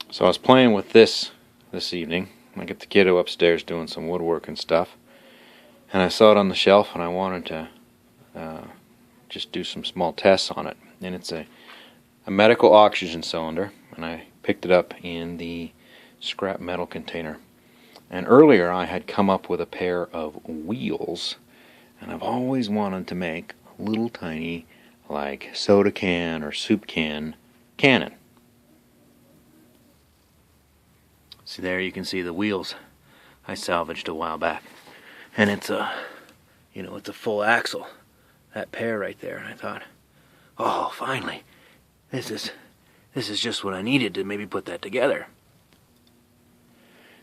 So I was playing with this evening. I get the kiddo upstairs doing some woodwork and stuff, and I saw it on the shelf, and I wanted to just do some small tests on it. And it's a medical oxygen cylinder, and I picked it up in the scrap metal container. And earlier I had come up with a pair of wheels, and I've always wanted to make a little tiny, like, soda can or soup can cannon. See, there you can see the wheels I salvaged a while back. And it's it's a full axle, that pair right there. And I thought, oh, finally, this is just what I needed to maybe put that together.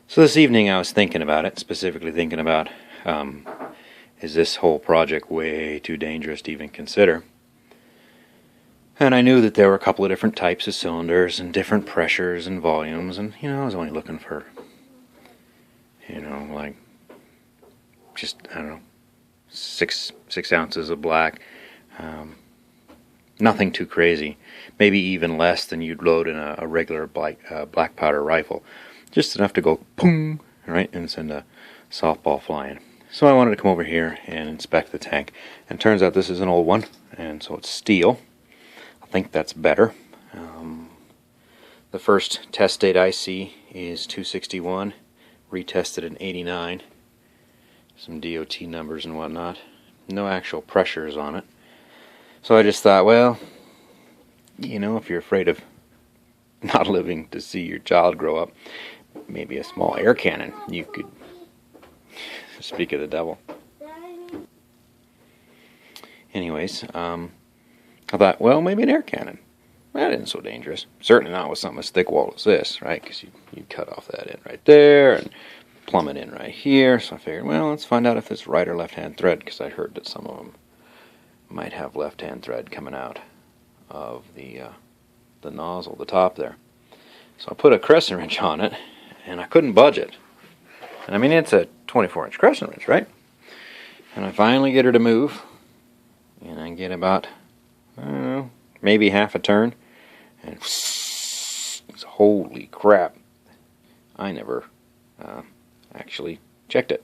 So this evening I was thinking about it, specifically thinking about, is this whole project way too dangerous to even consider? And I knew that there were a couple of different types of cylinders and different pressures and volumes, and I was only looking for, like, just, I don't know, six ounces of black. Nothing too crazy. Maybe even less than you'd load in a regular black powder rifle. Just enough to go boom, right, and send a softball flying. So I wanted to come over here and inspect the tank. And it turns out this is an old one, and so it's steel. I think that's better. The first test date I see is 261, retested in 89. Some DOT numbers and whatnot. No actual pressures on it. So I just thought, well, if you're afraid of not living to see your child grow up, maybe a small air cannon you could speak of the devil. Anyways, I thought, well, maybe an air cannon. That isn't so dangerous. Certainly not with something as thick-walled as this, right? Because you'd cut off that end right there and plumb it in right here. So I figured, well, let's find out if it's right or left-hand thread, because I heard that some of them might have left-hand thread coming out of the nozzle, the top there. So I put a crescent wrench on it, and I couldn't budge it. And I mean, it's a 24-inch crescent wrench, right? And I finally get her to move, and I get about, I don't know, maybe half a turn, and holy crap, I never actually checked it.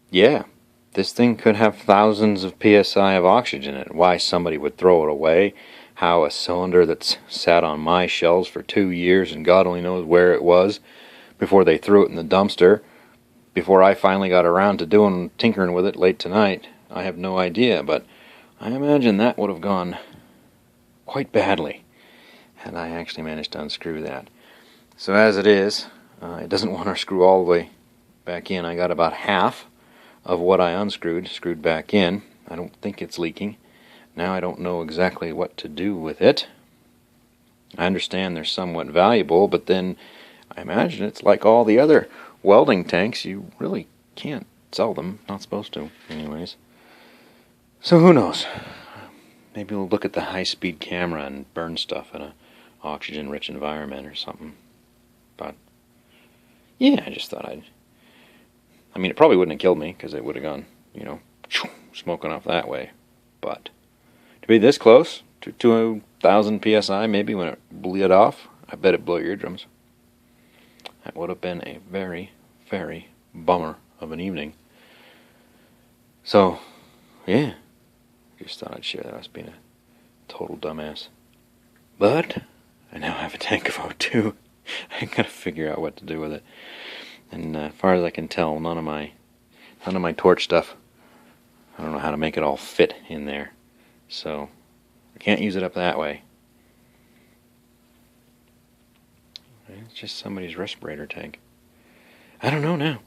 Yeah, this thing could have thousands of psi of oxygen in it. Why somebody would throw it away, how a cylinder that's sat on my shelves for 2 years and God only knows where it was before they threw it in the dumpster, before I finally got around to tinkering with it late tonight, I have no idea, but I imagine that would have gone quite badly had I actually managed to unscrew that. So as it is, it doesn't want to screw all the way back in. I got about half of what I screwed back in. I don't think it's leaking. Now I don't know exactly what to do with it. I understand they're somewhat valuable, but then I imagine it's like all the other welding tanks. You really can't sell them. Not supposed to, anyways. So who knows? Maybe we'll look at the high-speed camera and burn stuff in an oxygen-rich environment or something. But yeah, I just thought I mean, it probably wouldn't have killed me because it would have gone, smoking off that way. But to be this close to 2,000 psi, maybe when it blew off, I bet it blew your eardrums. That would have been a very, very bummer of an evening. So, yeah, just thought I'd share that. I was being a total dumbass. But I now have a tank of O2. I gotta figure out what to do with it. And as far as I can tell, none of my torch stuff, I don't know how to make it all fit in there. So I can't use it up that way. It's just somebody's respirator tank. I don't know now.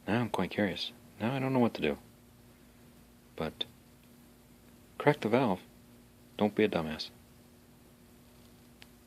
Now I'm quite curious. Now I don't know what to do. But crack the valve. Don't be a dumbass.